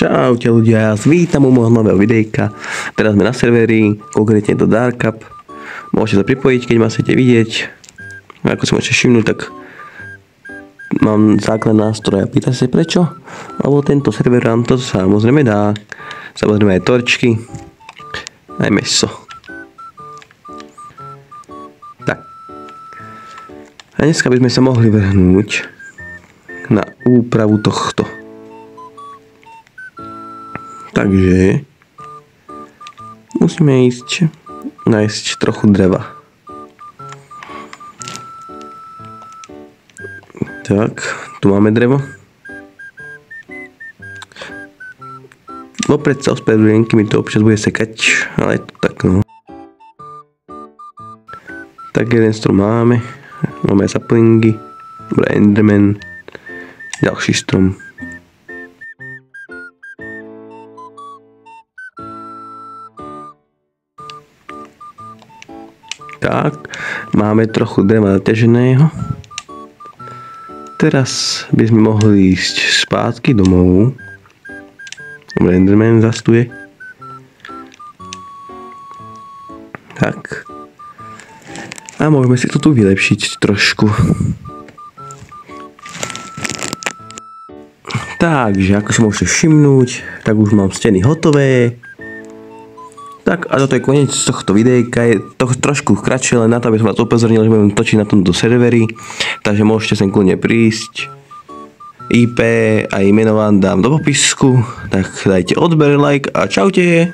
Čaute ľudia, ja vás vítam u môjho nového videjka. Teraz sme na serveri, konkrétne do Darkup. Môžete sa pripojiť, keď ma chcete vidieť. Ako si môžete všimnúť, tak mám základ nástroja. Pýtate sa prečo? Lebo tento server nám to samozrejme dá. Samozrejme aj torčky, aj mäso. Tak. A dneska by sme sa mohli vrhnúť na úpravu tohto. Takže musíme nájsť trochu dreva. Tak, tu máme drevo. Vopred sa ospravedlňujem, keď mi to občas bude sekať, ale je to tak no. Tak jeden strom máme. Máme saplingy, enderman, ďalší strom. Tak, máme trochu dreva naťaženého. Teraz by sme mohli ísť spátky domov. Enderman zastuje. Tak. A môžeme si to tu vylepšiť trošku. Takže, ako si môžete všimnúť, tak už mám steny hotové. Tak a toto je koniec tohto videjka, je to trošku kratšie, len na to, aby som vás upozornil, že budem točiť na tomto serveri, takže môžete sem kľudne prísť. IP a meno vám dám do popisku, tak dajte odber, like a čaute.